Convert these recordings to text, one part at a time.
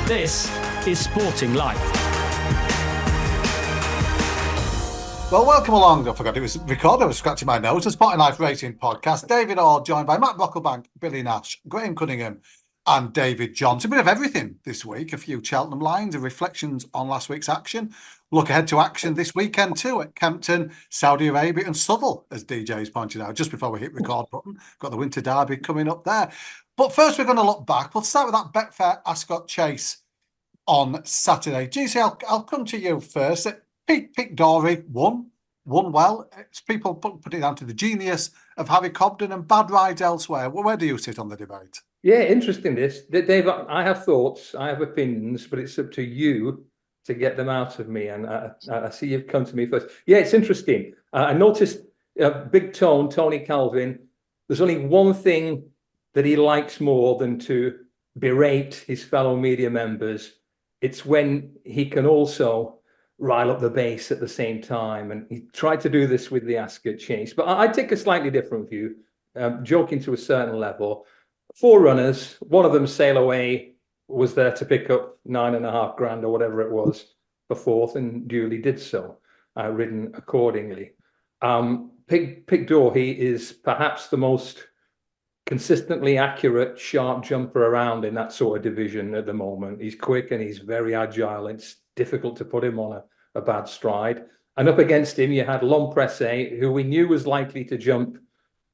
This is Sporting Life. Well, welcome along. I forgot it was recorded. I was scratching my nose. The Sporting Life Racing Podcast. David Orr, joined by Matt Brocklebank, Billy Nash, Graham Cunningham, and David Johnson. A bit of everything this week. A few Cheltenham lines and reflections on last week's action. Look ahead to action this weekend too at Kempton, Saudi Arabia, and Southwell, as DJ's pointed out just before we hit record button. Got the Winter Derby coming up there. But first, we're going to look back. We'll start with that Betfair Ascot Chase on Saturday. GC, I'll come to you first. Pete Dory won well. It's people put it down to the genius of Harry Cobden and bad rides elsewhere. Where do you sit on the debate? Yeah, interesting this. Dave, I have thoughts, I have opinions, but it's up to you to get them out of me. And I see you've come to me first. Yeah, it's interesting. I noticed Big Tony Calvin, there's only one thing that he likes more than to berate his fellow media members. It's when he can also rile up the base at the same time. And he tried to do this with the Ascot Chase. But I take a slightly different view, joking to a certain level. 4 runners, one of them Sail Away was there to pick up $9.5 grand or whatever it was for 4th and duly did so, ridden accordingly. Pig Dorhey is perhaps the most consistently accurate, sharp jumper around in that sort of division at the moment. He's quick and he's very agile. It's difficult to put him on a bad stride. And up against him, you had Lompresse, who we knew was likely to jump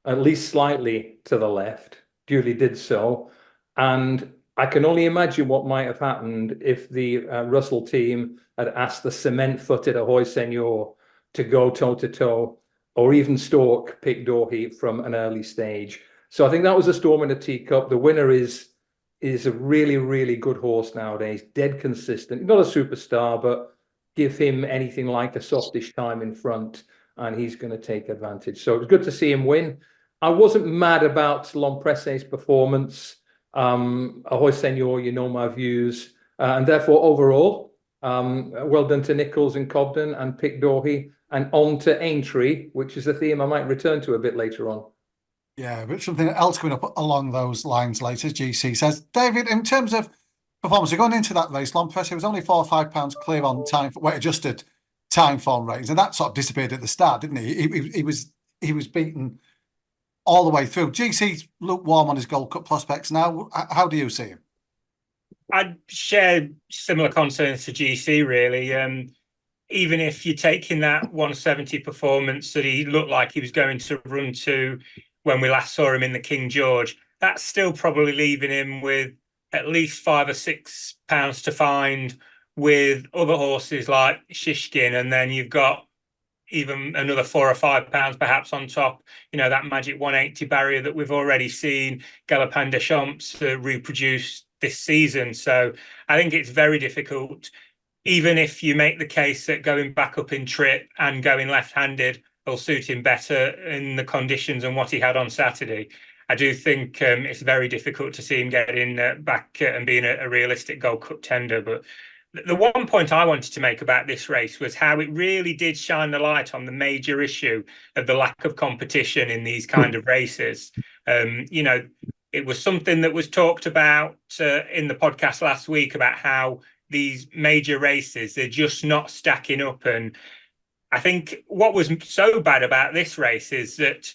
at least slightly to the left, duly did so. And I can only imagine what might have happened if the Russell team had asked the cement-footed Ahoy Senor to go toe-to-toe or even stalk Pig Dorhey from an early stage. So I think that was a storm in a teacup. The winner is a really, really good horse nowadays, dead consistent. Not a superstar, but give him anything like a softish time in front, and he's going to take advantage. So it was good to see him win. I wasn't mad about Lompresse's performance. Ahoy Senor, you know my views. And therefore, overall, well done to Nichols and Cobden and Pig Dorhey, and on to Aintree, which is a theme I might return to a bit later on. Yeah, but something else coming up along those lines later, GC says. David, in terms of performance, going into that race, Lompresse was only £4 or £5 clear on time, weight adjusted time form ratings, and that sort of disappeared at the start, didn't he? He was beaten all the way through. GC's lukewarm on his Gold Cup prospects now. How do you see him? I'd share similar concerns to GC, really. Even if you're taking that 170 performance that he looked like he was going to run to when we last saw him in the King George, that's still probably leaving him with at least £5 or £6 to find with other horses like Shishkin, and then you've got even another £4 or £5 perhaps on top, that magic 180 barrier that we've already seen Galopin des Champs reproduce this season. So I think it's very difficult, even if you make the case that going back up in trip and going left-handed will suit him better in the conditions and what he had on Saturday. I do think it's very difficult to see him getting back and being a realistic Gold Cup tender. But the one point I wanted to make about this race was how it really did shine the light on the major issue of the lack of competition in these kind of races. It was something that was talked about in the podcast last week about how these major races, they're just not stacking up. And I think what was so bad about this race is that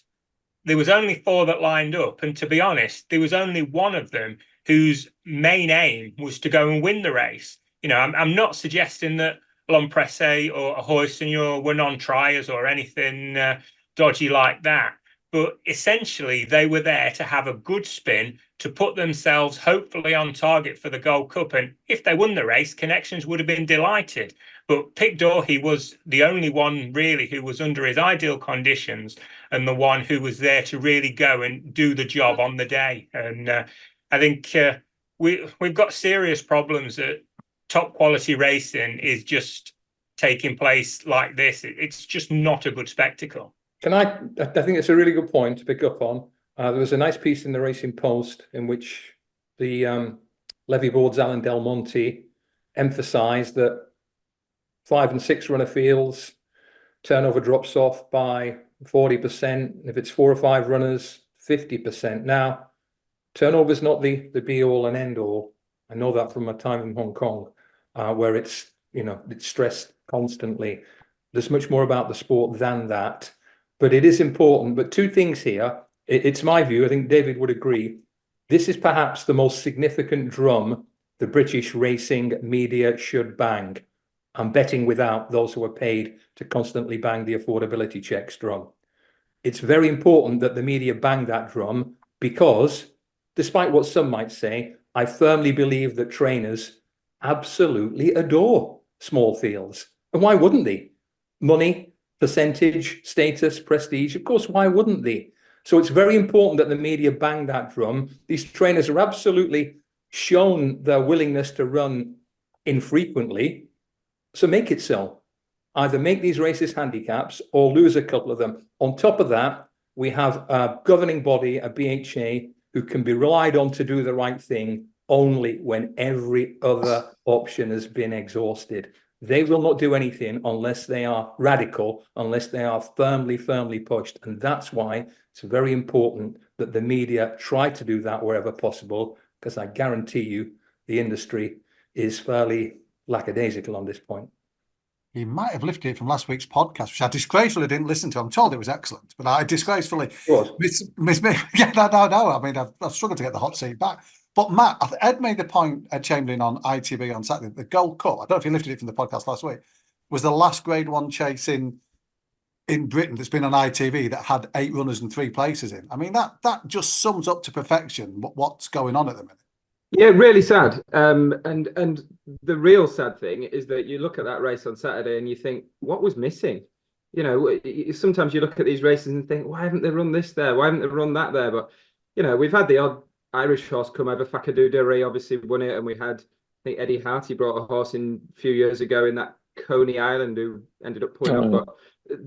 there was only 4 that lined up. And to be honest, there was only one of them whose main aim was to go and win the race. I'm not suggesting that Lompresse or Ahoy Senor were non-triers or anything dodgy like that. But essentially, they were there to have a good spin, to put themselves hopefully on target for the Gold Cup. And if they won the race, Connections would have been delighted. But Pig Dorhey was the only one really who was under his ideal conditions and the one who was there to really go and do the job on the day. And I think we've got serious problems that top quality racing is just taking place like this. It's just not a good spectacle. I think it's a really good point to pick up on. There was a nice piece in the Racing Post in which the Levy Board's Alan Del Monte emphasised that 5 and 6 runner fields, turnover drops off by 40%. If it's 4 or 5 runners, 50%. Now, turnover is not the be all and end all. I know that from my time in Hong Kong, where it's stressed constantly. There's much more about the sport than that, but it is important. But two things here. It's my view, I think David would agree, this is perhaps the most significant drum the British racing media should bang. I'm betting without those who are paid to constantly bang the affordability checks drum. It's very important that the media bang that drum because, despite what some might say, I firmly believe that trainers absolutely adore small fields. And why wouldn't they? Money, percentage, status, prestige, of course, why wouldn't they? So it's very important that the media bang that drum. These trainers are absolutely shown their willingness to run infrequently. So make it so. Either make these races handicaps or lose a couple of them. On top of that, we have a governing body, a BHA, who can be relied on to do the right thing only when every other option has been exhausted. They will not do anything unless they are radical, unless they are firmly pushed. And that's why it's very important that the media try to do that wherever possible, because I guarantee you the industry is fairly lackadaisical on this point. He might have lifted it from last week's podcast, which I disgracefully didn't listen to. I'm told it was excellent, but I disgracefully yeah, no. I mean, I've struggled to get the hot seat back. But Matt, Ed made the point at Chamberlain on ITV on Saturday. The Gold Cup, I don't know if you lifted it from the podcast last week, was the last Grade 1 chase in Britain that's been on ITV that had 8 runners and 3 places in. I mean, that just sums up to perfection what's going on at the minute. Yeah, really sad. And the real sad thing is that you look at that race on Saturday and you think, what was missing? You know, sometimes you look at these races and think, why haven't they run this there? Why haven't they run that there? But, you know, we've had the odd Irish horse come over. Fakadu Derry obviously won it. And we had, I think Eddie Harty brought a horse in a few years ago in that Coney Island who ended up putting up. But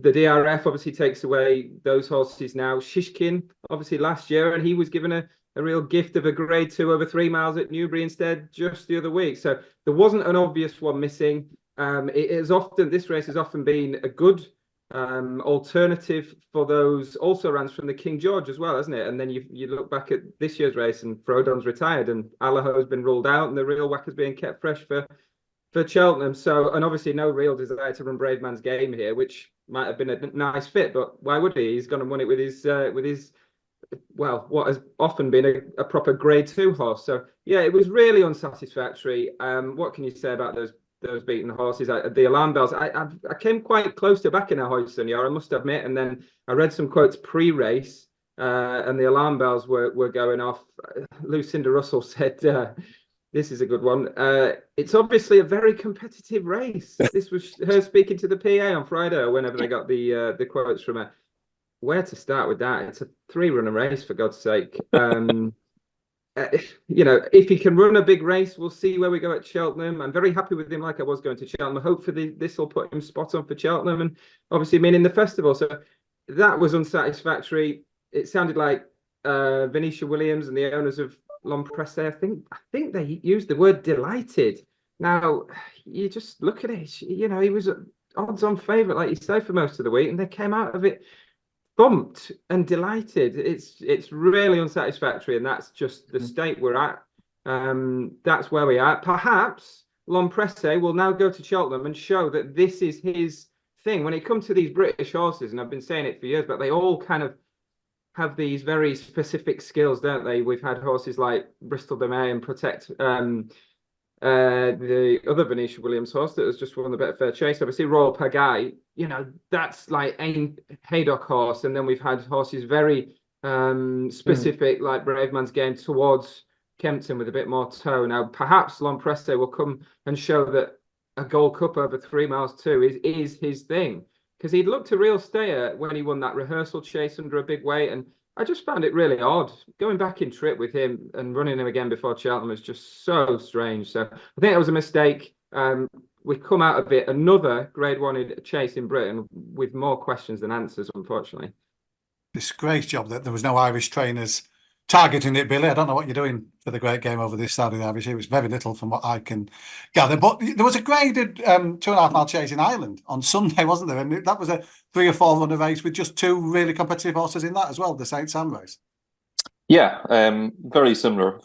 the DRF obviously takes away those horses now. Shishkin, obviously last year, and he was given a real gift of a Grade 2 over 3 miles at Newbury instead just the other week. So there wasn't an obvious one missing. This race has often been a good alternative for those also runs from the King George as well, hasn't it? And then you look back at this year's race and Frodon's retired and Allaho's been ruled out and the real whacker's being kept fresh for Cheltenham. So, and obviously no real desire to run Brave Man's Game here, which might have been a nice fit, but why would he? He's going to win it with his well, what has often been a proper Grade 2 horse. So yeah, it was really unsatisfactory. What can you say about those beaten horses? The alarm bells. I came quite close to backing a hoist on I must admit, and then I read some quotes pre-race, and the alarm bells were going off. Lucinda Russell said, "This is a good one. It's obviously a very competitive race." This was her speaking to the PA on Friday, or whenever they got the quotes from her. Where to start with that? It's a 3-runner race, for God's sake. You know, if he can run a big race, we'll see where we go at Cheltenham. I'm very happy with him, like I was going to Cheltenham. Hopefully, this will put him spot on for Cheltenham, and obviously meaning the festival. So that was unsatisfactory. It sounded like Venetia Williams and the owners of L'Impresse, I think they used the word delighted. Now, you just look at it. You know, he was odds-on favourite, like you say, for most of the week, and they came out of it bumped and delighted. It's really unsatisfactory, and that's just the state we're at. That's where we are. Perhaps L'Impresse will now go to Cheltenham and show that this is his thing. When it comes to these British horses, and I've been saying it for years, but they all kind of have these very specific skills, don't they? We've had horses like Bristol de May and Protect, the other Venetia Williams horse that has just won the Better Fair Chase, obviously Royal Pagaille, you know, that's like a Haydock horse. And then we've had horses very specific, like Brave Man's Game towards Kempton with a bit more toe. Now, perhaps L'Impresse will come and show that a Gold Cup over 3 miles too is his thing. Because he'd looked a real stayer when he won that rehearsal chase under a big weight. And I just found it really odd. Going back in trip with him and running him again before Cheltenham was just so strange. So I think that was a mistake. We've come out of it another Grade 1 chase in Britain with more questions than answers, unfortunately. Disgrace job that there was no Irish trainers targeting it, Billy. I don't know what you're doing for the Great Game over this side of the Irish. It was very little from what I can gather. But there was a graded 2.5 mile chase in Ireland on Sunday, wasn't there? And that was a 3 or 4 runner race with just 2 really competitive horses in that as well, the St. Sam race. Yeah, very similar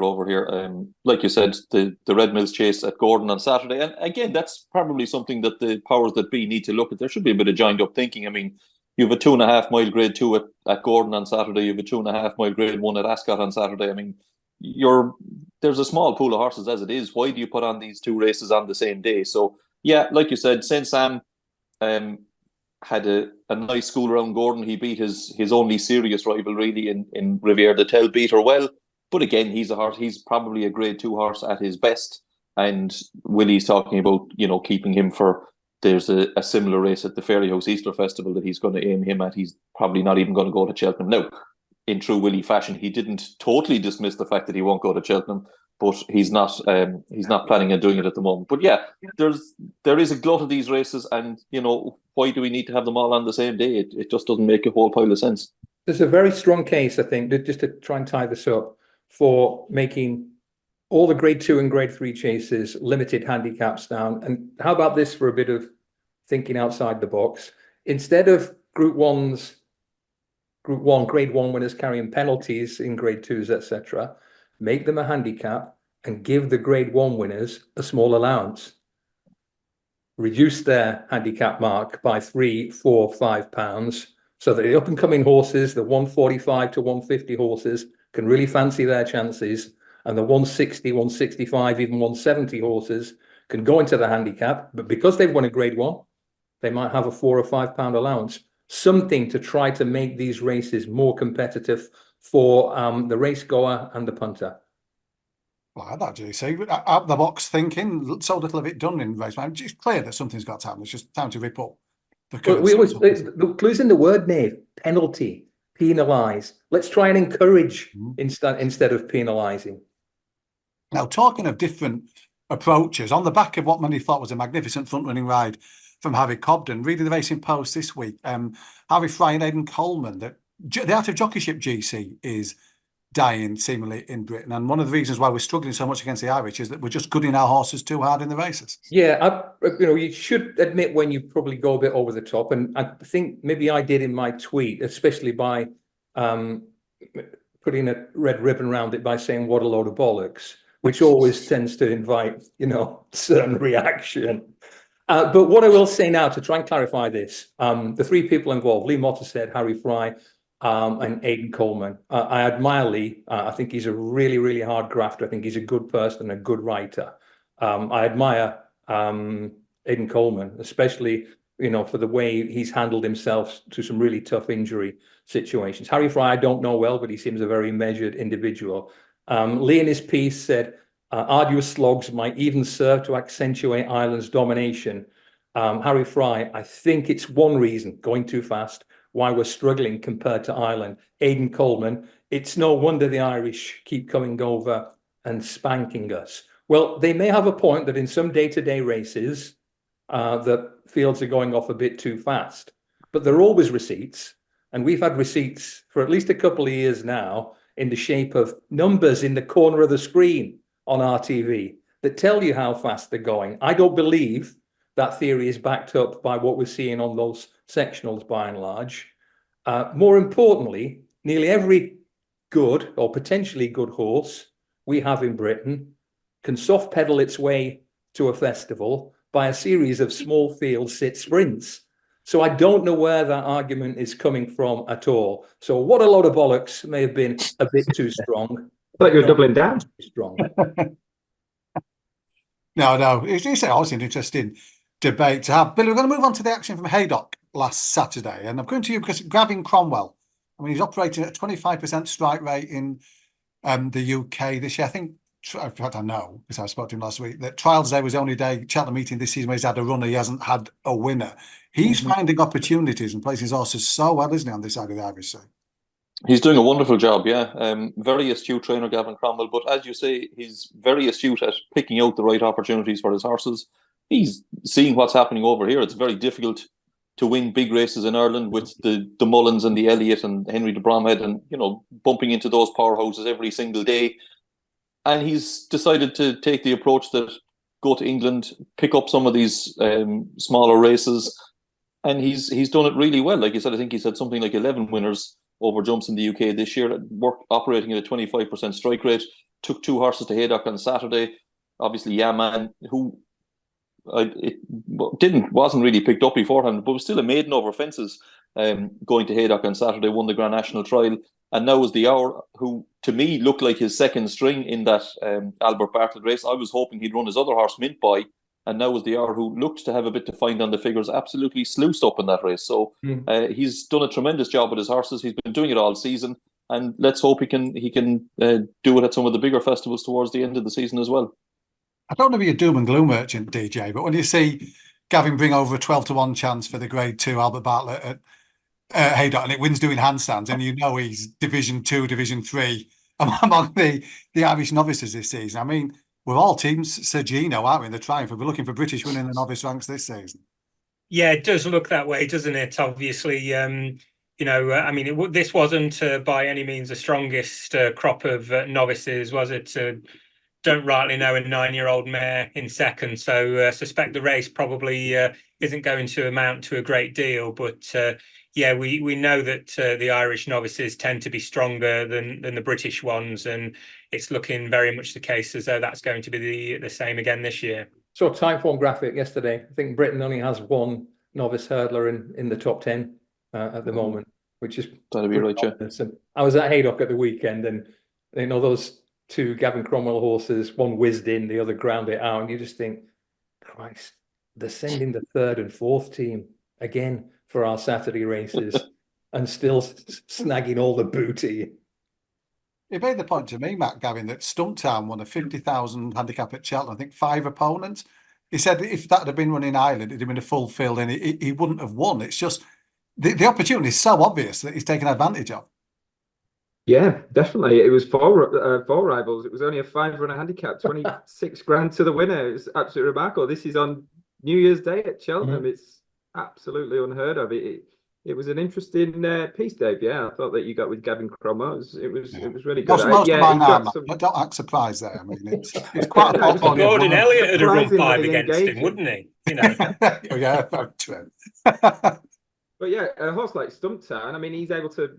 over here. Like you said, the Red Mills chase at Gordon on Saturday, and again, that's probably something that the powers that be need to look at. There should be a bit of joined up thinking. I mean, you have a 2.5 mile Grade 2 at Gordon on Saturday. You have a 2.5 mile Grade 1 at Ascot on Saturday. I mean, there's a small pool of horses as it is. Why do you put on these two races on the same day? So yeah, like you said, Saint Sam had a nice school around Gordon. He beat his only serious rival really in Riviere de Tel, beat her well. But again, he's a horse. He's probably a Grade 2 horse at his best. And Willie's talking about, keeping him for. There's a similar race at the Fairyhouse Easter Festival that he's going to aim him at. He's probably not even going to go to Cheltenham. Now, in true Willie fashion, he didn't totally dismiss the fact that he won't go to Cheltenham, but he's not planning on doing it at the moment. But yeah, there is a glut of these races, and why do we need to have them all on the same day? It just doesn't make a whole pile of sense. There's a very strong case, I think, just to try and tie this up, for making all the Grade 2 and Grade 3 chases limited handicaps down. And how about this for a bit of thinking outside the box? Instead of Group 1, Grade 1 winners carrying penalties in Grade 2s, etc., make them a handicap and give the Grade 1 winners a small allowance. Reduce their handicap mark by £3, £4, £5, so that the up-and-coming horses, the 145 to 150 horses, can really fancy their chances, and the 160, 165, even 170 horses can go into the handicap, but because they've won a Grade 1, they might have a £4 or £5 allowance. Something to try to make these races more competitive for the race goer and the punter. Well, I like that, JC. Out the box thinking, so little of it done in race. It's clear that something's got to happen. It's just time to rip up the the clues in the word, Nave: penalty, penalise. Let's try and encourage instead of penalising. Now, talking of different approaches, on the back of what many thought was a magnificent front-running ride from Harry Cobden, reading the Racing Post this week, Harry Fry and Aidan Coleman, that the art of jockeyship, GC, is dying seemingly in Britain, and one of the reasons why we're struggling so much against the Irish is that we're just gooding our horses too hard in the races. Yeah, you should admit when you probably go a bit over the top, and I think maybe I did in my tweet, especially by putting a red ribbon around it by saying what a load of bollocks, which always tends to invite certain reaction. But what I will say now to try and clarify this, the three people involved, Lee Mottershead, Harry Fry, and Aidan Coleman. I admire Lee. I think he's a really, really hard grafter. I think he's a good person and a good writer. I admire Aidan Coleman, especially for the way he's handled himself to some really tough injury situations. Harry Fry I don't know well, but he seems a very measured individual. Lee in his piece said, arduous slogs might even serve to accentuate Ireland's domination. Harry Fry, I think it's one reason, going too fast, why we're struggling compared to Ireland. Aidan Coleman, it's no wonder the Irish keep coming over and spanking us. Well, they may have a point that in some day-to-day races, the fields are going off a bit too fast, but there are always receipts. And we've had receipts for at least a couple of years now in the shape of numbers in the corner of the screen on RTV that tell you how fast they're going. I don't believe that theory is backed up by what we're seeing on those sectionals by and large. More importantly, nearly every good or potentially good horse we have in Britain can soft pedal its way to a festival by a series of small field sit sprints. So I don't know where that argument is coming from at all. So what a load of bollocks may have been a bit too strong. But you're doubling down. Strong. No, it's always an interesting debate to have. Billy, we're going to move on to the action from Haydock last Saturday, and I'm going to you because Gavin Cromwell, he's operating at a 25% strike rate in the UK this year. I think, in fact, I know, because I spoke to him last week, that Trials Day was the only day, Cheltenham meeting this season where he's had a runner, he hasn't had a winner. He's finding opportunities and placing his horses so well, isn't he, on this side of the Irish Sea? He's doing a wonderful job, yeah. Very astute trainer, Gavin Cromwell, but as you say, he's very astute at picking out the right opportunities for his horses. He's seeing what's happening over here. It's very difficult to win big races in Ireland with the Mullins and the Elliott and Henry de Bromhead and, bumping into those powerhouses every single day. And he's decided to take the approach that go to England, pick up some of these smaller races, and he's done it really well. Like you said, I think he's had something like 11 winners over jumps in the UK this year, operating at a 25% strike rate. Took 2 horses to Haydock on Saturday. Obviously, Yaman, who wasn't really picked up beforehand, but was still a maiden over fences, going to Haydock on Saturday, won the Grand National Trial, and now is the Hour, who to me looked like his second string in that Albert Bartlett race. I was hoping he'd run his other horse, Mint Boy, and now is the Hour, who looked to have a bit to find on the figures, absolutely sluiced up in that race. So he's done a tremendous job with his horses. He's been doing it all season, and let's hope he can do it at some of the bigger festivals towards the end of the season as well. I don't want to be a doom and gloom merchant, DJ, but when you see Gavin bring over a 12-1 chance for the Grade 2 Albert Bartlett at Haydock, and it wins doing handstands, and you know he's Division 2, Division 3 among the Irish novices this season. I mean, we're all teams Sir Gino, aren't we, in the Triumph? We're looking for British winning the novice ranks this season. Yeah, it does look that way, doesn't it? Obviously, this wasn't by any means the strongest crop of novices, was it? Don't rightly know a 9-year-old mare in second, so suspect the race probably isn't going to amount to a great deal. But we know that the Irish novices tend to be stronger than the British ones, and it's looking very much the case as though that's going to be the same again this year. So Timeform graphic yesterday. I think Britain only has one novice hurdler in the top 10 at the moment, which is that'll be right, yeah. I was at Haydock at the weekend, and those 2 Gavin Cromwell horses, one whizzed in, the other ground it out, and you just think, Christ, they're sending the 3rd and 4th team again for our Saturday races and still snagging all the booty. He made the point to me, Matt, Gavin, that Stumptown won a 50,000 handicap at Cheltenham, I think 5 opponents. He said if that had been run in Ireland, it'd have been a full field and he wouldn't have won. It's just the opportunity is so obvious that he's taken advantage of. Yeah, definitely. It was four rivals. It was only a 5-runner handicap, 26 grand to the winner. It was absolutely remarkable. This is on New Year's Day at Cheltenham. It's absolutely unheard of. It was an interesting piece, Dave. Yeah, I thought that you got with Gavin Cromwell. It was really good. Most of mine are, but don't act surprised there. I mean, it's quite a portfolio. Gordon Elliott would have run 5 against him, wouldn't he? Yeah, very true. But yeah, a horse like Stumptown, I mean, he's able to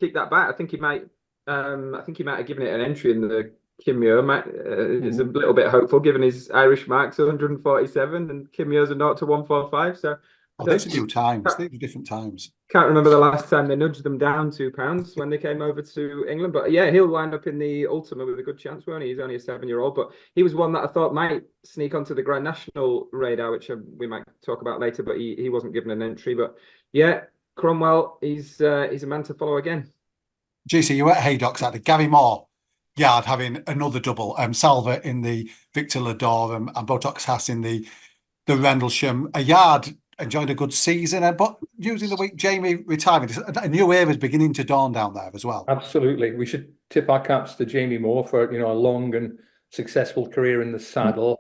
kick that back. I think he might have given it an entry in the Kim Muir. It's a little bit hopeful given his Irish marks 147 and Kim Muir's a 0 to 145. So these are new times. These are different times. Can't remember the last time they nudged them down £2 when they came over to England. But yeah, he'll wind up in the Ultima with a good chance, won't he? He's only a 7-year-old, but he was one that I thought might sneak onto the Grand National radar, which we might talk about later, but he wasn't given an entry. But yeah, Cromwell, he's a man to follow again. GC, you were at Haydock Saturday. Gary Moore yard having another double. Salva in the Victor Lador and Botox Haas in the Rendlesham. A yard enjoyed a good season, but using the week Jamie retiring, a new era is beginning to dawn down there as well. Absolutely. We should tip our caps to Jamie Moore for a long and successful career in the saddle.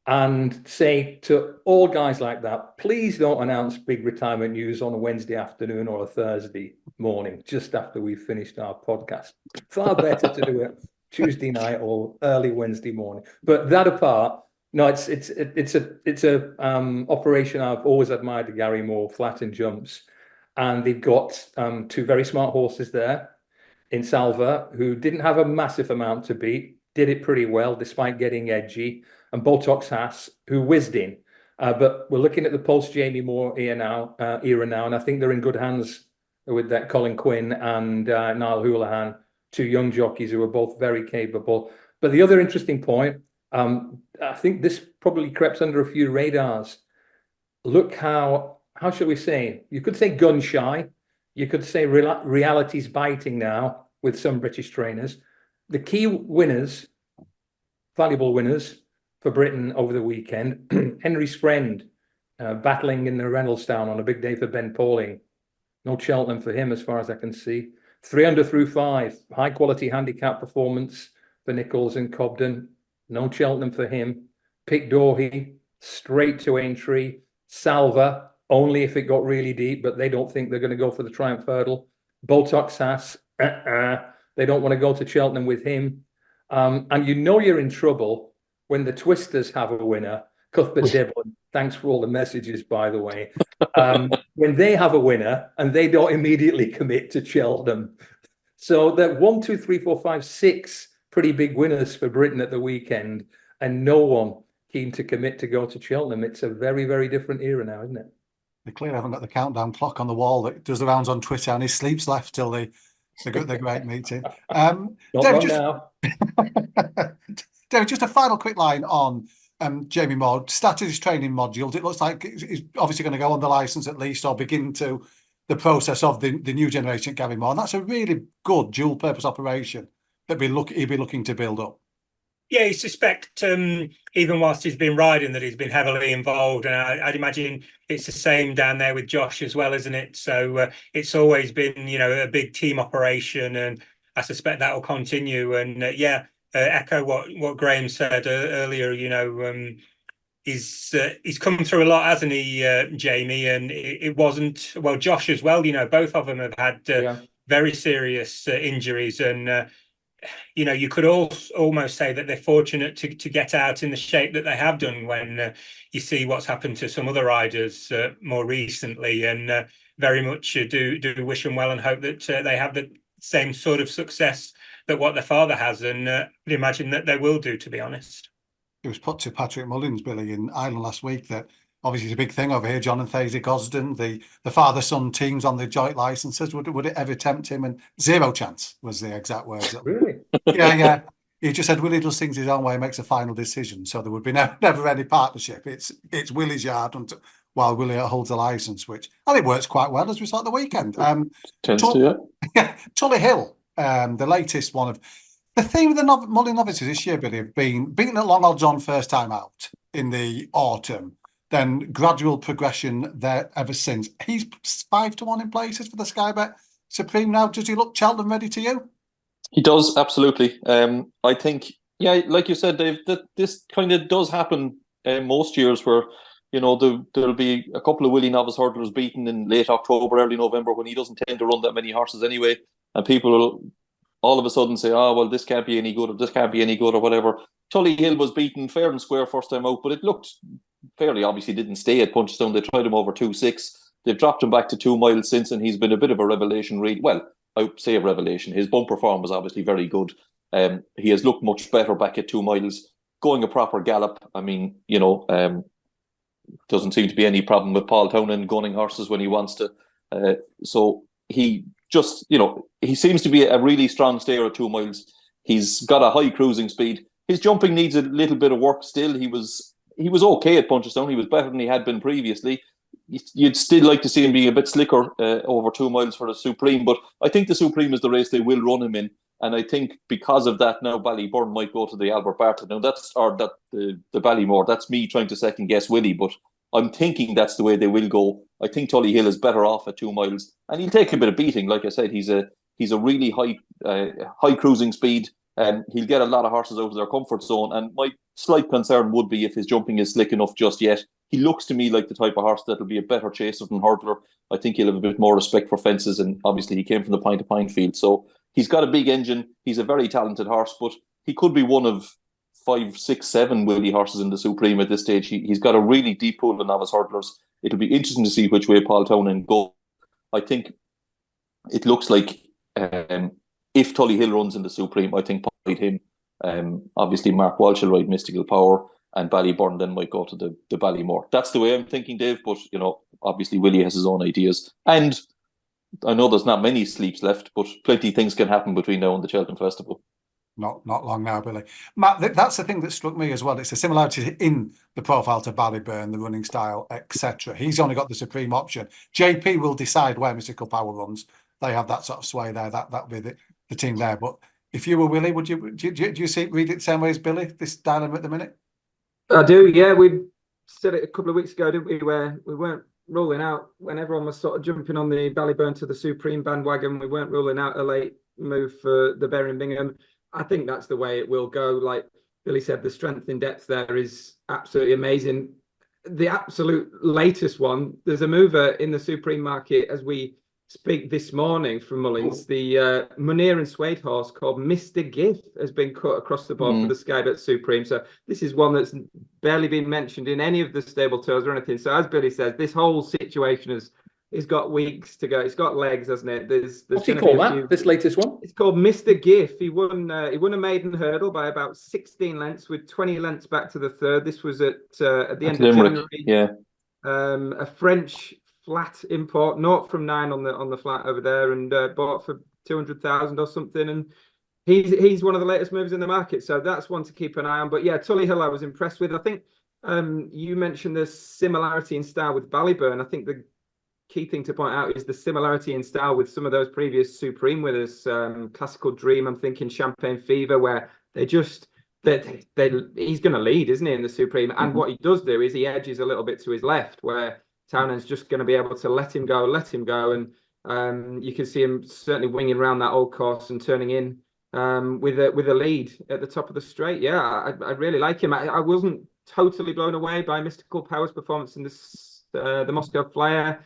And say to all guys like that, please don't announce big retirement news on a Wednesday afternoon or a Thursday morning, just after we've finished our podcast. Far better to do it Tuesday night or early Wednesday morning. But that apart, no, it's a operation I've always admired, the Gary Moore flat and jumps. And they've got 2 very smart horses there in Salva, who didn't have a massive amount to beat, did it pretty well despite getting edgy, and Botox Haas, who whizzed in. But we're looking at the post-Jamie Moore era now, and I think they're in good hands with that Colin Quinn and Niall Houlihan, 2 young jockeys who are both very capable. But the other interesting point, I think this probably crept under a few radars. Look how shall we say? You could say gun shy. You could say reality's biting now with some British trainers. The key winners, valuable winners for Britain over the weekend. Henry's Friend battling in the Rendlesham on a big day for Ben Pauling. No Cheltenham for him as far as I can see. 3 under through 5. High quality handicap performance for Nichols and Cobden. No Cheltenham for him. Pick Doherty, straight to entry. Salva, only if it got really deep, but they don't think they're going to go for the Triumph Hurdle. Botox Haas, they don't want to go to Cheltenham with him. And you're in trouble when the Twisters have a winner Cuthbert Devon, thanks for all the messages, by the way. When they have a winner and they don't immediately commit to Cheltenham. So that 1, 2, 3, 4, 5, 6 pretty big winners for Britain at the weekend, and no one keen to commit to go to Cheltenham. It's a very, very different era now, isn't it? They clearly haven't got the countdown clock on the wall that does the rounds on Twitter, and he sleeps left till the great meeting. Not David, wrong now. David, just a final quick line on Jamie Moore. Started his training modules. It looks like he's obviously going to go on the licence at least, or begin to the process of the new generation Gary Moore. And that's a really good dual-purpose operation that he'd be looking to build up. Yeah, you suspect, even whilst he's been riding, that he's been heavily involved. And I'd imagine it's the same down there with Josh as well, isn't it? So it's always been, a big team operation, and I suspect that will continue. And echo what Graham said earlier, he's come through a lot, hasn't he, Jamie? And it wasn't, well, Josh as well, both of them have had very serious injuries, and you could almost say that they're fortunate to get out in the shape that they have done when you see what's happened to some other riders more recently, and very much do wish them well and hope that they have the same sort of success that what their father has, and imagine that they will do, to be honest. It was put to Patrick Mullins, Billy, in Ireland last week that obviously it's a big thing over here. John and Thazy Gosden, the father-son teams on the joint licenses. Would it ever tempt him? And zero chance was the exact words. Really? Yeah. He just said Willie does things his own way and makes a final decision. So there would be never any partnership. It's Willie's yard while Willie holds a license, which I think works quite well, as we saw at the weekend. Tully Hill, the latest one of the theme of the Mulling novices this year, Billy, have been beaten at long odds on first time out in the autumn. Then gradual progression there ever since. He's 5-1 in places for the Sky Bet Supreme now. Does he look Cheltenham ready to you? He does, absolutely. I think, like you said, Dave, that this kind of does happen most years where, there'll be a couple of Willie novice hurdlers beaten in late October, early November, when he doesn't tend to run that many horses anyway. And people will all of a sudden say, oh, well, this can't be any good, or this can't be any good, or whatever. Tully Hill was beaten fair and square first time out, but it looked fairly obviously didn't stay at Punchstone. They tried him over 2.6. They've dropped him back to 2 miles since, and he's been a bit of a revelation. Well, I would say a revelation. His bumper form was obviously very good. He has looked much better back at 2 miles, going a proper gallop. I mean, doesn't seem to be any problem with Paul Townend gunning horses when he wants to. So he just, he seems to be a really strong stayer at 2 miles. He's got a high cruising speed. His jumping needs a little bit of work still. He was okay at Punchstone. He was better than he had been previously. You'd still like to see him being a bit slicker over 2 miles for the Supreme, but I think the Supreme is the race they will run him in, and I think because of that now Ballyburn might go to the Albert Bartlett. Now the Ballymore. That's me trying to second guess Willie, but I'm thinking that's the way they will go. I think Tully Hill is better off at 2 miles, and he'll take a bit of beating. Like I said, he's a really high cruising speed. He'll get a lot of horses out of their comfort zone, and my slight concern would be if his jumping is slick enough just yet. He looks to me like the type of horse that'll be a better chaser than hurdler. I think he'll have a bit more respect for fences, and obviously he came from the Pint-to-Pint field, so he's got a big engine. He's a very talented horse, but he could be one of 5, 6, 7 Willie horses in the Supreme at this stage. He's got a really deep pool of novice hurdlers. It'll be interesting to see which way Paul Townend goes. I think it looks like if Tully Hill runs in the Supreme, I think Paul ride him. Obviously, Mark Walsh will ride Mystical Power, and Ballyburn then might go to the Ballymore. That's the way I'm thinking, Dave. But obviously Willie has his own ideas, and I know there's not many sleeps left, but plenty of things can happen between now and the Cheltenham Festival. Not long now, Billy. Matt, that's the thing that struck me as well. It's a similarity in the profile to Ballyburn, the running style, etc. He's only got the Supreme option. JP will decide where Mystical Power runs. They have that sort of sway there. That'll be the team there. But if you were Willie, do you read it the same way as Billy, this dilemma at the minute? I do, yeah. We said it a couple of weeks ago, didn't we, where we weren't ruling out, when everyone was sort of jumping on the Ballyburn to the Supreme bandwagon, we weren't ruling out a late move for the Berrin Bingham. I think that's the way it will go. Like Billy said, the strength in depth there is absolutely amazing. The absolute latest one, there's a mover in the Supreme market as we speak this morning from Mullins. The Munir and Suede horse called Mr. GIF has been cut across the board for the Sky Bet Supreme. So this is one that's barely been mentioned in any of the stable tours or anything. So as Billy says, this whole situation has got weeks to go. It's got legs, hasn't it? There's What's he called that? This latest one? It's called Mr. GIF. He won a maiden hurdle by about 16 lengths with 20 lengths back to the third. This was at the end of January. Yeah. A French flat import, 0 from 9 on the flat over there, and bought for 200,000 or something. And he's one of the latest moves in the market, so that's one to keep an eye on. But yeah, Tully Hill I was impressed with. I think you mentioned the similarity in style with Ballyburn. I think the key thing to point out is the similarity in style with some of those previous Supreme winners. Classical Dream, I'm thinking Champagne Fever, where he's going to lead, isn't he, in the Supreme? And what he does do is he edges a little bit to his left, where Townend's just going to be able to let him go, and you can see him certainly winging around that old course and turning in with a lead at the top of the straight. Yeah, I really like him. I wasn't totally blown away by Mystical Power's performance in the Moscow Flyer.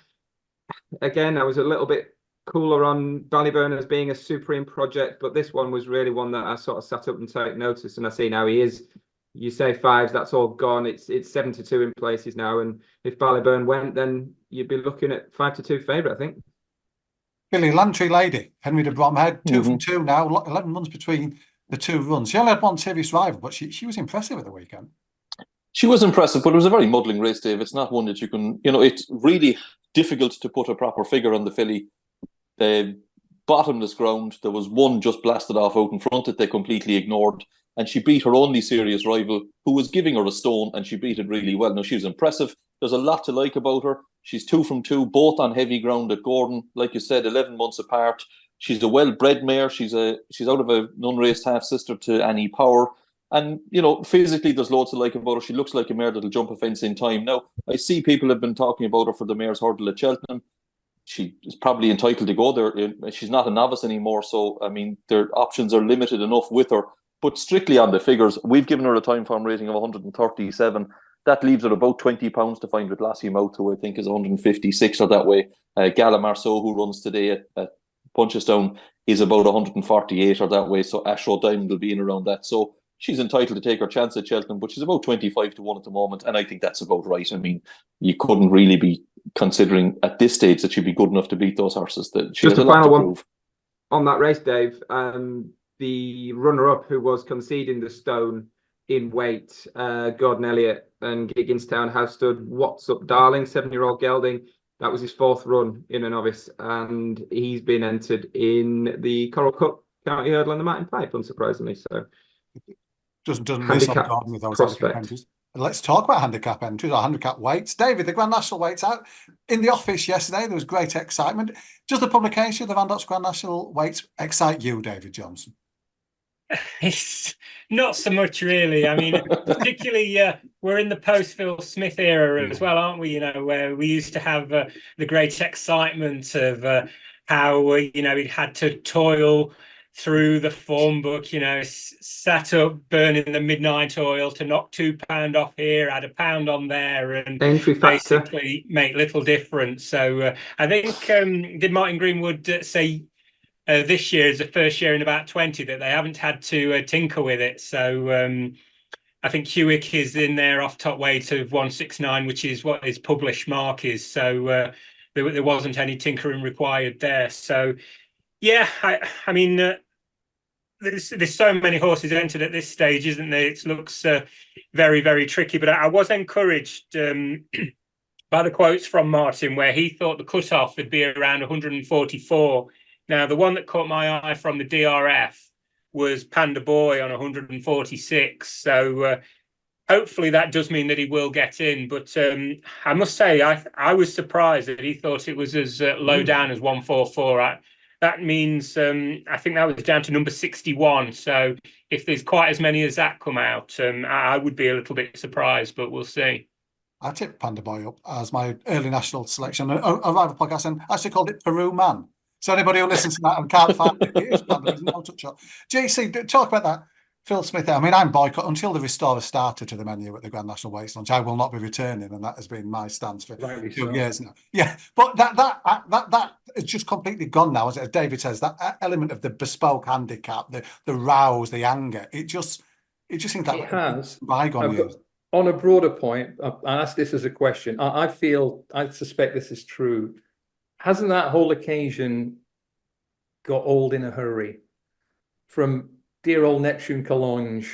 Again, I was a little bit cooler on Ballyburn as being a Supreme project, but this one was really one that I sort of sat up and took notice, and I see now he is. You say 5s, that's all gone. It's 7-2 in places now, and if Ballyburn went, then you'd be looking at 5-2 favourite, I think. Billy, Lantry Lady, Henry de Bromhead, 2 from 2 now, 11 runs between the 2 runs. She only had one serious rival, but she was impressive at the weekend. She was impressive, but it was a very muddling race, Dave. It's not one that you can, it's really difficult to put a proper figure on the filly. Bottomless ground. There was one just blasted off out in front that they completely ignored, and she beat her only serious rival, who was giving her a stone, and she beat it really well. Now, she was impressive. There's a lot to like about her. She's 2 from 2, both on heavy ground at Gordon. Like you said, 11 months apart. She's a well-bred mare. She's out of an unraced half-sister to Annie Power. And, physically, there's loads to like about her. She looks like a mare that'll jump a fence in time. Now, I see people have been talking about her for the Mare's Hurdle at Cheltenham. She is probably entitled to go there. She's not a novice anymore. So, their options are limited enough with her. But strictly on the figures, we've given her a time form rating of 137. That leaves her about £20 to find with Lassie Mouth, who I think is 156 or that way. Gala Marceau, who runs today at Punchestown, is about 148 or that way. So Ashrow Diamond will be in around that. So she's entitled to take her chance at Cheltenham, but she's about 25 to 1 at the moment. And I think that's about right. You couldn't really be considering at this stage that she'd be good enough to beat those horses. That she Just has a a lot final to one prove. on that race, Dave. The runner-up who was conceding the stone in weight, Gordon Elliott and Gigginstown House stood What's Up Darling, 7-year-old gelding. That was his 4th run in a novice, and he's been entered in the Coral Cup County Hurdle and the Mountain Pipe, unsurprisingly. So doesn't miss on Gordon with those handicap entries. Let's talk about handicap entries or handicap weights. David, the Grand National weights out in the office yesterday. There was great excitement. Does the publication of the Van Dock's Grand National weights excite you, David Johnson? It's not so much, really. Particularly we're in the post-Phil Smith era as well, aren't we? Where we used to have the great excitement of how he'd had to toil through the form book, sat up burning the midnight oil to knock £2 off here, add £1 on there, and basically make little difference. So I think did Martin Greenwood say this year is the first year in about 20 that they haven't had to tinker with it. So I think Hewick is in there off top weight of 169, which is what his published mark is. So there wasn't any tinkering required there. So yeah, there's so many horses entered at this stage, isn't there? It looks very, very tricky. But I was encouraged by the quotes from Martin, where he thought the cutoff would be around 144. Now, the one that caught my eye from the DRF was Panda Boy on 146. So hopefully that does mean that he will get in. But I must say, I was surprised that he thought it was as low down as 144. That means I think that was down to number 61. So if there's quite as many as that come out, I would be a little bit surprised, but we'll see. I tipped Panda Boy up as my early national selection. I arrived at a podcast and actually called it Peru Man. So anybody who listens to that and can't find it, it is Panda, there's no touch up. JC, talk about that. Phil Smith, I mean, I'm boycott until they restore a starter to the menu at the Grand National Weights Lunch. I will not be returning, and that has been my stance for Rightly 2 so. years now. Yeah, but that is just completely gone now, as David says. That element of the bespoke handicap, the rouse, the anger, it just seems like It has. bygone years. On a broader point, I ask this as a question. I suspect this is true. Hasn't that whole occasion got old in a hurry? From dear old Neptune Collonge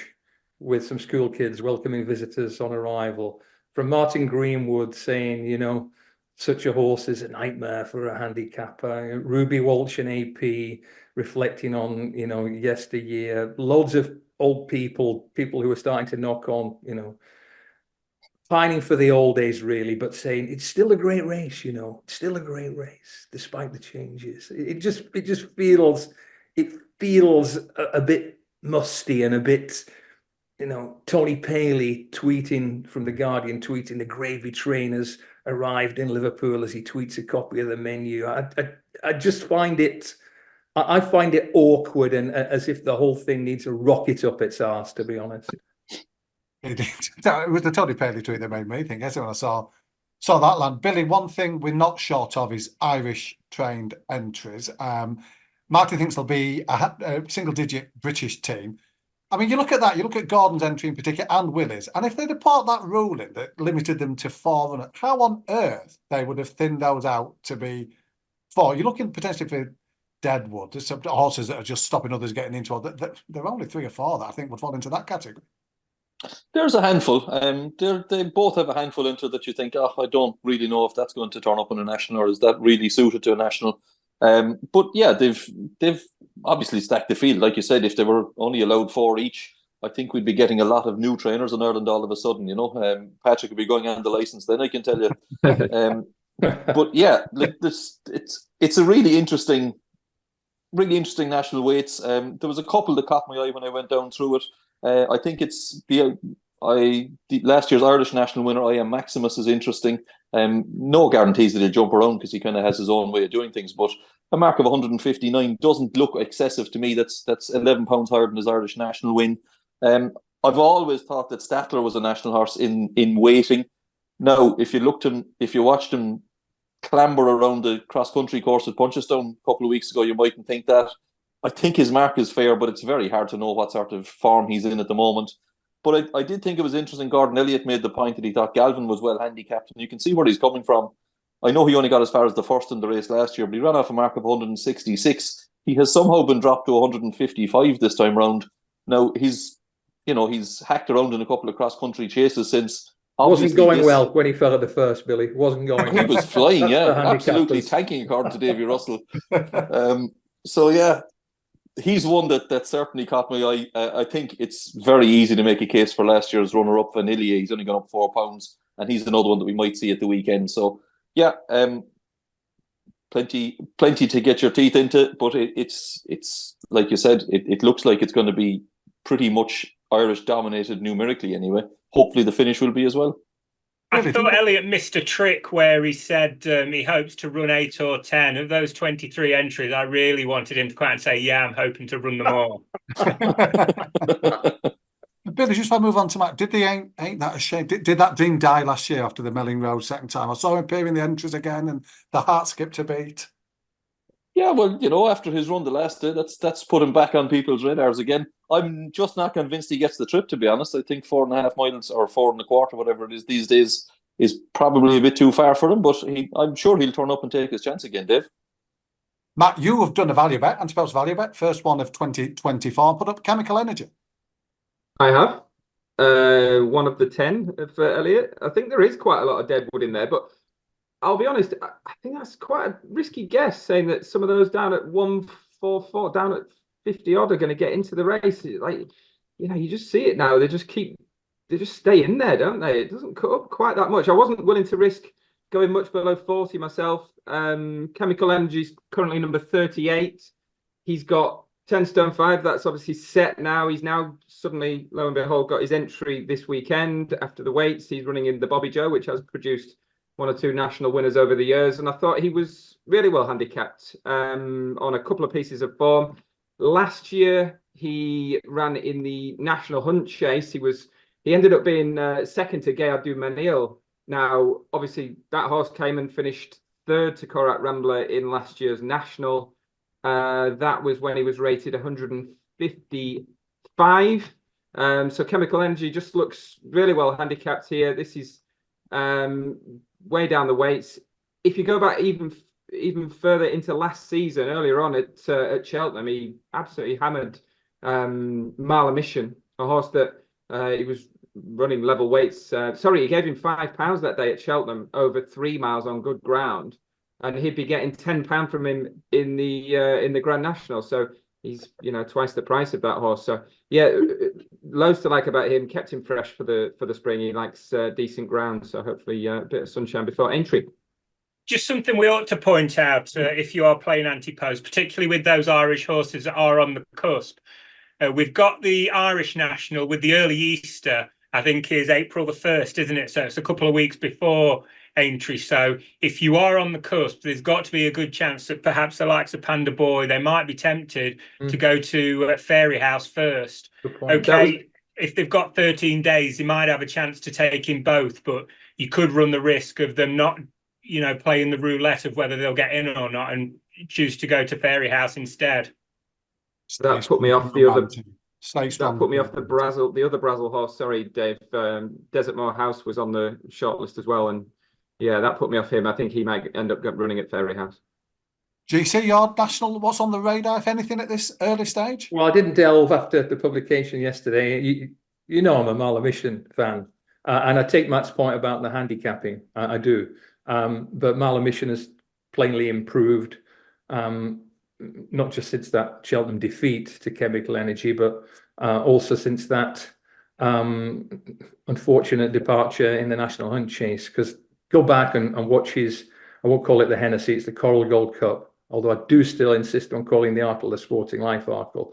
with some school kids welcoming visitors on arrival, from Martin Greenwood saying, you know, such a horse is a nightmare for a handicapper, Ruby Walsh and AP reflecting on, you know, yesteryear, loads of old people who are starting to knock on, you know, pining for the old days really, but saying it's still a great race, you know, it's still a great race despite the changes. It just feels a bit musty and a bit, you know, Tony Paley tweeting from The Guardian, tweeting the gravy train has arrived in Liverpool as he tweets a copy of the menu. I just find it, I find it awkward and as if the whole thing needs a rocket up its arse, to be honest. It was the Tony Paley tweet that made me think. Yes, when I saw that land. Billy, one thing we're not short of is Irish trained entries. Martin thinks there'll be a single-digit British team. I mean, you look at that, you look at Gordon's entry in particular and Willie's, and if they'd have put that ruling that limited them to 4, how on earth they would have thinned those out to be 4? You're looking potentially for Deadwood. There's some horses that are just stopping others getting into it. There are only 3 or 4 that I think would fall into that category. There's a handful. They both have a handful into that you think, oh, I don't really know if that's going to turn up in a national or is that really suited to a national. But yeah, they've obviously stacked the field. Like you said, if they were only allowed 4 each, I think we'd be getting a lot of new trainers in Ireland all of a sudden. You know, Patrick would be going on the license then, I can tell you. But yeah, like this, it's a really interesting national weights. There was a couple that caught my eye when I went down through it. I think it's the last year's Irish national winner, I Am Maximus, is interesting. No guarantees that he'll jump around because he kind of has his own way of doing things, but a mark of 159 doesn't look excessive to me. That's 11 pounds higher than his Irish national win. I've always thought that Statler was a national horse in waiting. Now, if you watched him clamber around the cross-country course at Punchestown a couple of weeks ago, you mightn't think that. I think his mark is fair, but it's very hard to know what sort of form he's in at the moment. But I did think it was interesting. Gordon Elliott made the point that he thought Galvin was well handicapped, and you can see where he's coming from. I know he only got as far as the first in the race last year, but he ran off a mark of 166. He has somehow been dropped to 155 this time round. Now, he's hacked around in a couple of cross-country chases since. Wasn't going well when he fell at the first, Billy. Wasn't going well. He was flying, yeah, absolutely tanking, according to Davy Russell. So, yeah, he's one that certainly caught my eye. I think it's very easy to make a case for last year's runner-up, Vanillier. He's only gone up 4 pounds, and he's another one that we might see at the weekend. So, yeah, plenty to get your teeth into, but it's like you said, it looks like it's going to be pretty much Irish dominated numerically anyway. Hopefully the finish will be as well. I thought Elliot missed a trick where he said he hopes to run 8 or 10 of those 23 entries. I really wanted him to come out and say, "Yeah, I'm hoping to run them all." Billy, just want to move on to Matt. Did they ain't that a shame? Did that Dean die last year after the Melling Road second time? I saw him appear in the entries again, and the heart skipped a beat. Yeah, well, you know, after his run the last day, that's put him back on people's radars again. I'm just not convinced he gets the trip, to be honest. I think 4.5 miles or 4.25, whatever it is these days, is probably a bit too far for him, but I'm sure he'll turn up and take his chance again, Dave. Matt, you have done a value bet, Antipel's value bet, first one of 2024, put up Chemical Energy. I have. One of the 10 for Elliot. I think there is quite a lot of deadwood in there, but I'll be honest, I think that's quite a risky guess, saying that some of those down at 144, down at 50 odd are going to get into the race. Like, you know, you just see it now. They just stay in there, don't they? It doesn't cut up quite that much. I wasn't willing to risk going much below 40 myself. Chemical Energy's currently number 38. He's got 10 stone 5. That's obviously set now. He's now suddenly, lo and behold, got his entry this weekend after the weights. He's running in the Bobby Joe, which has produced 1 or 2 national winners over the years. And I thought he was really well handicapped on a couple of pieces of form. Last year, he ran in the National Hunt Chase. He ended up being second to Gaillard du Mesnil. Now, obviously, that horse came and finished third to Korat Rambler in last year's National. That was when he was rated 155. So Chemical Energy just looks really well handicapped here. This is way down the weights. If you go back even further into last season, earlier on at Cheltenham, he absolutely hammered Mile Mission, a horse that he was running level weights. He gave him £5 that day at Cheltenham over 3 miles on good ground, and he'd be getting £10 from him in the Grand National. So he's twice the price of that horse. So yeah, loads to like about him. Kept him fresh for the spring. He likes decent ground, so hopefully a bit of sunshine before entry. Just something we ought to point out if you are playing anti-post, particularly with those Irish horses that are on the cusp. We've got the Irish National with the early Easter, I think is April the 1st, isn't it? So it's a couple of weeks before entry. So if you are on the cusp, there's got to be a good chance that perhaps the likes of Panda Boy, they might be tempted to go to Fairy House first. Okay, if they've got 13 days, they might have a chance to take in both, but you could run the risk of them not playing the roulette of whether they'll get in or not and choose to go to Fairy House instead. That put me off the other. That put me off the other Brazil horse. Sorry, Dave. Desert Moor House was on the shortlist as well, and yeah, that put me off him. I think he might end up running at Fairy House. GC, your National, what's on the radar, if anything, at this early stage? Well, I didn't delve after the publication yesterday. You know I'm a Mile Mission fan, and I take Matt's point about the handicapping. I do. But Mile Mission has plainly improved, not just since that Cheltenham defeat to Chemical Energy, but also since that unfortunate departure in the National Hunt Chase. Because go back and watch his, I won't call it the Hennessy, it's the Coral Gold Cup, although I do still insist on calling the Arkle the Sporting Life Arkle.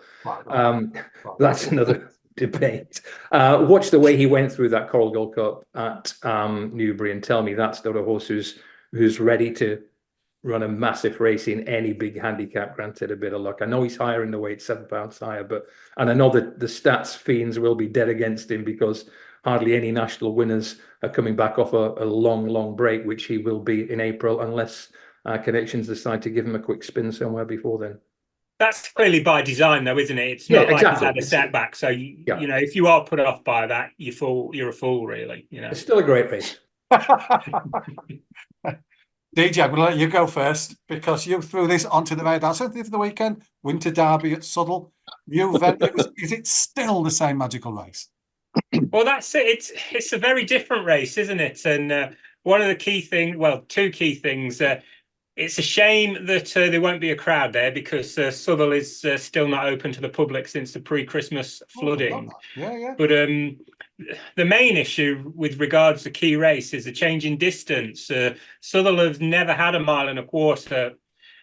That's another debate. Watch the way he went through that Coral Gold Cup at Newbury and tell me that's not a horse who's ready to run a massive race in any big handicap, granted a bit of luck. I know he's higher in the weight, 7 pounds higher, and I know that the stats fiends will be dead against him because hardly any national winners are coming back off a long break, which he will be in April, unless Connections decide to give him a quick spin somewhere before then. That's clearly by design, though, isn't it? It's not like he's had a setback. So, if you are put off by that, you're a fool, really. It's still a great race. DJ, I'm going to let you go first because you threw this onto the radar. Something for the weekend, Winter Derby at Southwell. Is it still the same magical race? Well, that's it. It's a very different race, isn't it? And one of the key things, two key things. It's a shame that there won't be a crowd there because Southwell is still not open to the public since the pre-Christmas flooding. But the main issue with regards to key race is the change in distance. Southwell has never had a 1.25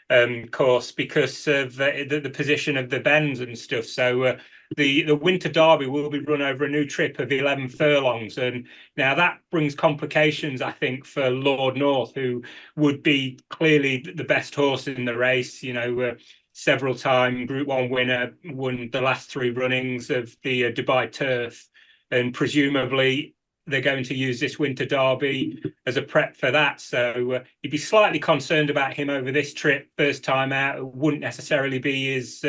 mile course because of the position of the bends and stuff. So the Winter Derby will be run over a new trip of 11 furlongs. And now that brings complications, I think, for Lord North, who would be clearly the best horse in the race. Several time Group 1 winner, won the last 3 runnings of the Dubai Turf. And presumably they're going to use this Winter Derby as a prep for that. So you'd be slightly concerned about him over this trip, first time out. It wouldn't necessarily be his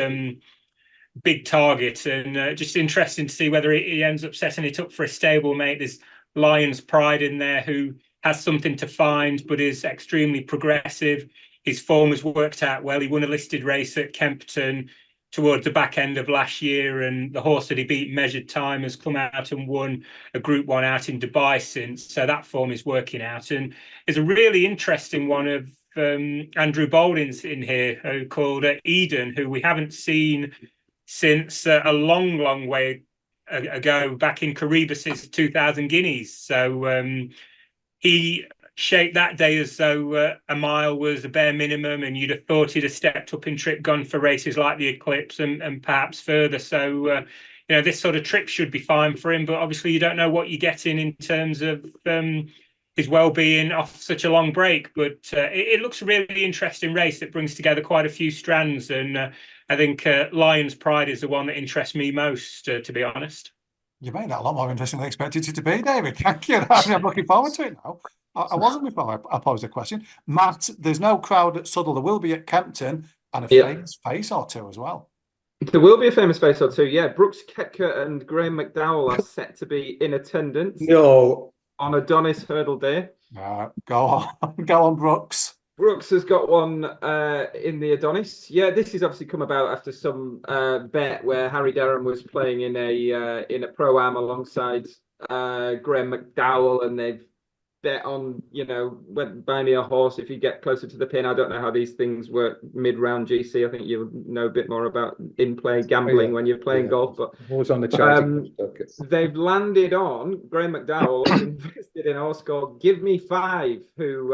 big target, and just interesting to see whether he ends up setting it up for a stablemate. There's Lion's Pride in there, who has something to find, but is extremely progressive. His form has worked out well. He won a listed race at Kempton towards the back end of last year, and the horse that he beat, Measured Time, has come out and won a Group 1 out in Dubai since. So that form is working out. And there's a really interesting one of Andrew Baldwin's in here called Eden, who we haven't seen since a long way ago, back in Caribus's 2,000 guineas. So he shaped that day as though a mile was a bare minimum, and you'd have thought he'd have stepped up in trip, gone for races like the Eclipse and perhaps further. So this sort of trip should be fine for him, but obviously you don't know what you're getting in terms of his well-being off such a long break. But it looks a really interesting race that brings together quite a few strands, and I think Lion's Pride is the one that interests me most, to be honest. You made that a lot more interesting than I expected it to be, David. Thank you. I'm looking forward to it now. I wasn't before I posed the question. Matt, there's no crowd at Southall. There will be at Kempton, and a famous face or two as well. There will be a famous face or two, yeah. Brooks Koepka and Graham McDowell are set to be in attendance. No. On Adonis Hurdle Day. Go on. Go on, Brooks. Brooks has got one in the Adonis. Yeah, this has obviously come about after some bet where Harry Derham was playing in a pro-am alongside Graham McDowell, and they've bet on, went buy me a horse if you get closer to the pin. I don't know how these things work mid-round GC. I think you know a bit more about in-play gambling when you're playing golf. But was on the charting. They've landed on Graham McDowell has invested in a horse called Give Me Five, who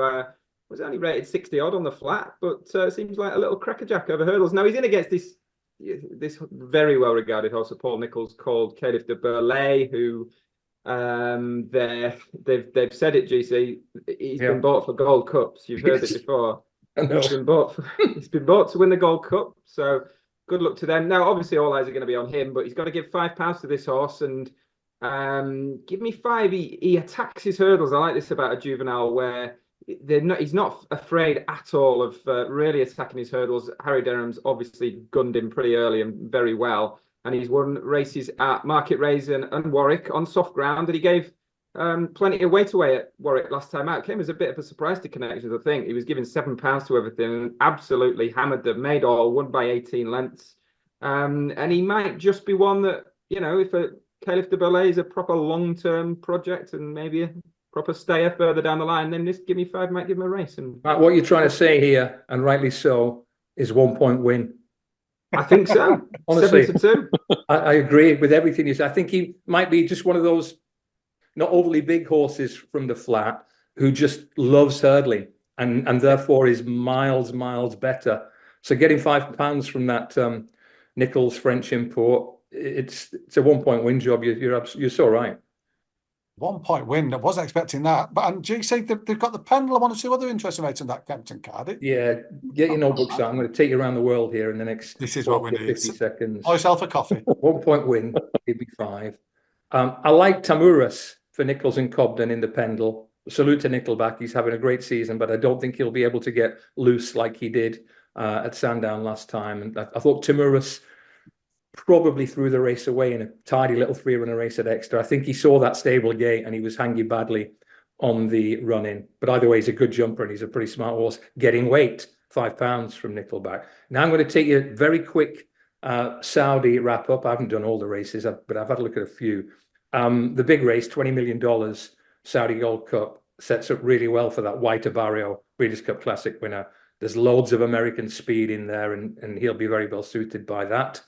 was only rated 60 odd on the flat, but seems like a little crackerjack over hurdles. Now he's in against this very well regarded horse of Paul Nicholls called Caliph de Burleigh, who they've said it, GC. He's been bought for Gold Cups. You've heard it before. He's been bought to win the Gold Cup. So good luck to them. Now, obviously, all eyes are going to be on him, but he's got to give £5 to this horse and Give Me Five. He attacks his hurdles. I like this about a juvenile where he's not afraid at all of really attacking his hurdles. Harry Derham's obviously gunned him pretty early and very well. And he's won races at Market Race and Warwick on soft ground. And he gave plenty of weight away at Warwick last time out. Came as a bit of a surprise to connections, I think. He was giving £7 to everything and absolutely hammered them, made all, won by 18 lengths. And he might just be one that, if a Caliph de Burleigh is a proper long-term project and maybe a proper stayer further down the line, then this Give Me Five might give him a race. And Matt, what you're trying to say here, and rightly so, is 1 point win. I think so. Honestly, 7-2. I agree with everything you said. I think he might be just one of those not overly big horses from the flat who just loves hurdling and therefore is miles better. So getting £5 from that Nicholls French import, it's a 1 point win job. You're so right. 1 point win. I wasn't expecting that. But and GC, they've got the Pendulum, one or two other interesting rates in that Kempton card. Yeah, get your notebooks out. I'm going to take you around the world here in the next this is what we need. 50 seconds. Pour yourself a coffee. 1 point win. Give me five. I like Tamuras for Nicholls and Cobden in the Pendle. Salute to Nickelback. He's having a great season, but I don't think he'll be able to get loose like he did at Sandown last time. And I thought Tamuras probably threw the race away in a tidy little three-runner race at Exeter. I think he saw that stable gate and he was hanging badly on the run-in. But either way, he's a good jumper and he's a pretty smart horse. Getting weight, £5 from Nickelback. Now I'm going to take you a very quick Saudi wrap-up. I haven't done all the races, but I've had a look at a few. The big race, $20 million Saudi Gold Cup, sets up really well for that White Barrio Breeders' Cup Classic winner. There's loads of American speed in there and he'll be very well suited by that.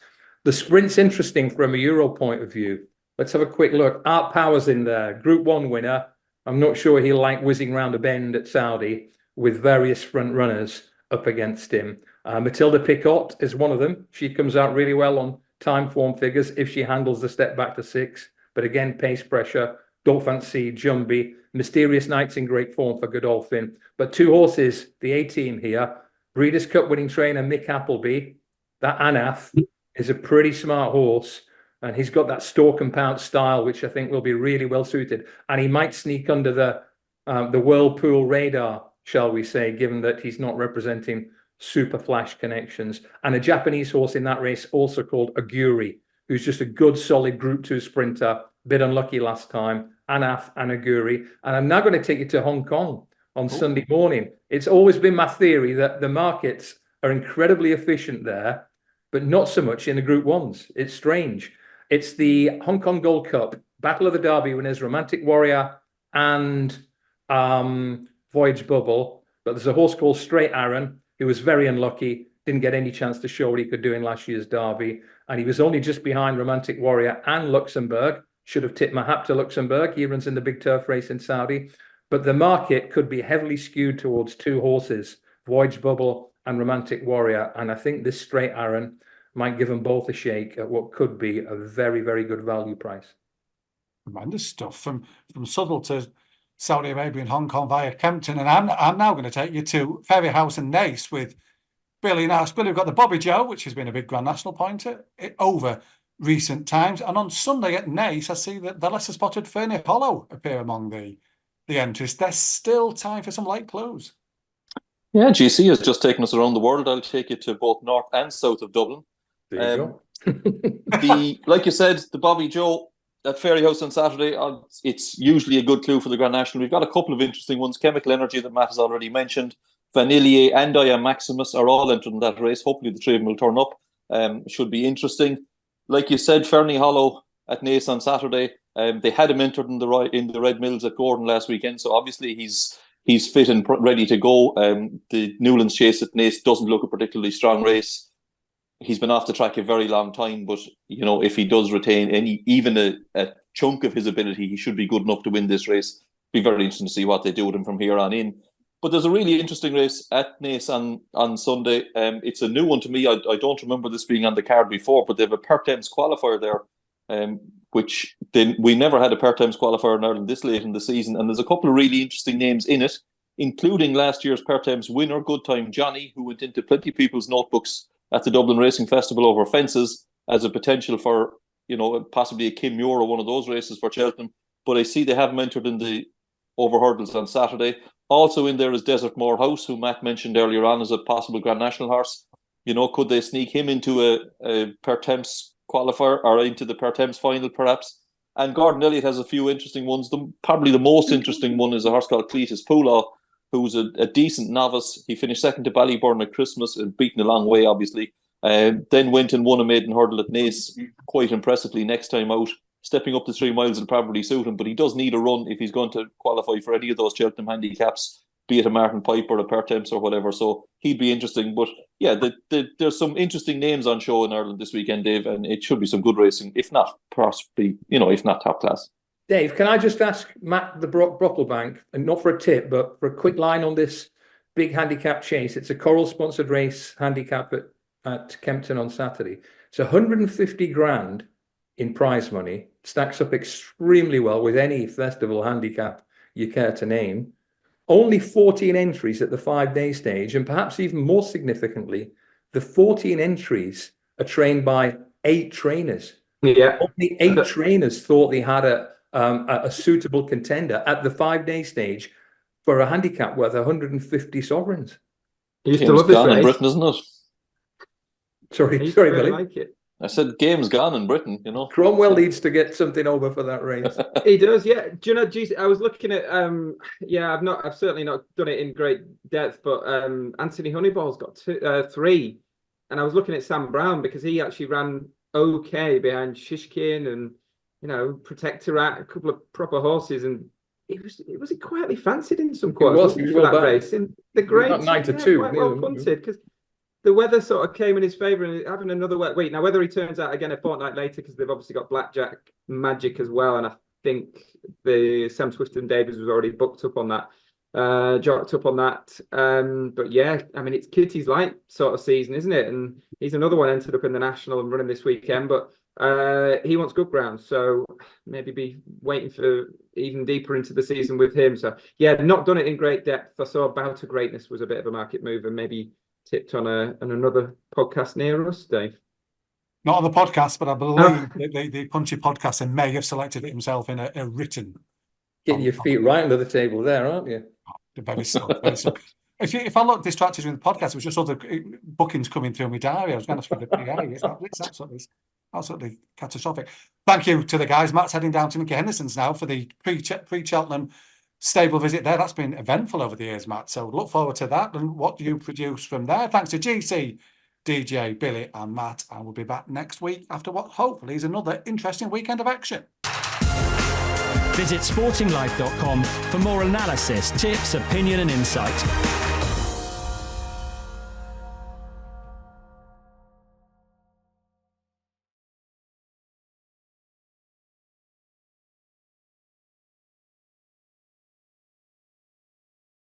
The sprint's interesting from a Euro point of view. Let's have a quick look. Art Power's in there, Group 1 winner. I'm not sure he'll like whizzing round a bend at Saudi with various front runners up against him. Matilda Picot is one of them. She comes out really well on time form figures if she handles the step back to 6. But again, pace pressure. Don't fancy Jumbie. Mysterious Night's in great form for Godolphin. But two horses, the A-team here. Breeders' Cup winning trainer Mick Appleby. That Anaf is a pretty smart horse. And he's got that stalk and pounce style, which I think will be really well suited. And he might sneak under the Whirlpool radar, shall we say, given that he's not representing super flash connections. And a Japanese horse in that race also called Aguri, who's just a good, solid Group 2 sprinter. Bit unlucky last time. Anaf and Aguri. And I'm now going to take you to Hong Kong on Sunday morning. It's always been my theory that the markets are incredibly efficient there, but not so much in the Group 1s. It's strange. It's the Hong Kong Gold Cup, Battle of the Derby winners, Romantic Warrior and Voyage Bubble. But there's a horse called Straight Aaron, who was very unlucky, didn't get any chance to show what he could do in last year's Derby. And he was only just behind Romantic Warrior and Luxembourg. Should have tipped my hat to Luxembourg. He runs in the big turf race in Saudi. But the market could be heavily skewed towards two horses, Voyage Bubble and Romantic Warrior. And I think this Straight Aaron might give them both a shake at what could be a very, very good value price. Tremendous stuff from Southall to Saudi Arabia and Hong Kong via Kempton. And I'm now going to take you to Ferry House and Nace with Billy Nash. Billy, we've got the Bobby Joe, which has been a big Grand National pointer over recent times. And on Sunday at Naas, I see that the lesser spotted Fernie Hollow appear among the entries. There's still time for some late clues. Yeah, GC has just taken us around the world. I'll take you to both north and south of Dublin. There you go. Like you said, the Bobby Joe at Fairy House on Saturday, it's usually a good clue for the Grand National. We've got a couple of interesting ones. Chemical Energy that Matt has already mentioned. Vanillier and I Am Maximus are all entered in that race. Hopefully the three of them will turn up. Should be interesting. Like you said, Fernie Hollow at Naas on Saturday. They had him entered in the Red Mills at Gordon last weekend, so obviously he's fit and ready to go. The Newlands Chase at Naas doesn't look a particularly strong race. He's been off the track a very long time, but if he does retain even a chunk of his ability, he should be good enough to win this race. Be very interesting to see what they do with him from here on in. But there's a really interesting race at Naas on Sunday. It's a new one to me. I don't remember this being on the card before, but they have a Pertemps qualifier there, which we never had a Pertemps qualifier in Ireland this late in the season. And there's a couple of really interesting names in it, including last year's Pertemps winner, Good Time Johnny, who went into plenty of people's notebooks at the Dublin Racing Festival over fences as a potential for, possibly a Kim Muir or one of those races for Cheltenham. But I see they have him entered in the over hurdles on Saturday. Also in there is Desert Morehouse, who Matt mentioned earlier on as a possible Grand National horse. Could they sneak him into a Pertemps qualifier or into the Pertemps final perhaps? And Gordon Elliott has a few interesting ones. Probably the most interesting one is a horse called Cletus Poulaw, who's a decent novice. He finished second to Ballyburn at Christmas and beaten a long way, obviously. Then went and won a maiden hurdle at Naas quite impressively next time out. Stepping up to 3 miles will probably suit him, but he does need a run if he's going to qualify for any of those Cheltenham handicaps, be it a Martin Piper or a Pertemps or whatever. So he'd be interesting. But yeah, there's some interesting names on show in Ireland this weekend, Dave, and it should be some good racing, if not possibly, if not top class. Dave, can I just ask Matt the Brocklebank, and not for a tip, but for a quick line on this big handicap chase? It's a Coral-sponsored race handicap at Kempton on Saturday. It's 150 grand in prize money. Stacks up extremely well with any festival handicap you care to name. Only 14 entries at the 5-day stage, and perhaps even more significantly, the 14 entries are trained by 8 trainers. Yeah, only 8 trainers thought they had a suitable contender at the 5-day stage for a handicap worth 150 sovereigns. You used to love this race in Britain, isn't it? Sorry, really Billy. Like it. I said game's gone in Britain, Cromwell needs to get something over for that race. He does, yeah. Do you know, geez, I was looking at I've certainly not done it in great depth, but Anthony Honeyball's got 3. And I was looking at Sam Brown because he actually ran okay behind Shishkin and Protectorat, a couple of proper horses, and it was quietly fancied in some quarters for well that race. In the grade 9-2, quite well punted because the weather sort of came in his favour, and having another wet week. Now, whether he turns out again a fortnight later, because they've obviously got Blackjack Magic as well, and I think the Sam Twiston Davies was already booked up on that, jocked up on that. But yeah, I mean, it's Kitty's Light sort of season, isn't it? And he's another one ended up in the National and running this weekend, but he wants good ground, so maybe be waiting for even deeper into the season with him. So yeah, not done it in great depth. I saw Bow to Greatness was a bit of a market move, and maybe tipped on another podcast near us, Dave. Not on the podcast, but I believe the Punchy podcast and may have selected it himself in a written. Getting your feet right under the table there, aren't you? Very so. If I look distracted during the podcast, it was just all the bookings coming through my diary. I was going to the PA. It's absolutely catastrophic. Thank you to the guys. Matt's heading down to Mickey Henderson's now for the pre-Cheltenham stable visit there. That's been eventful over the years, Matt. So look forward to that and what do you produce from there. Thanks to GC, DJ, Billy and Matt. And we'll be back next week after what hopefully is another interesting weekend of action. Visit sportinglife.com for more analysis, tips, opinion and insight.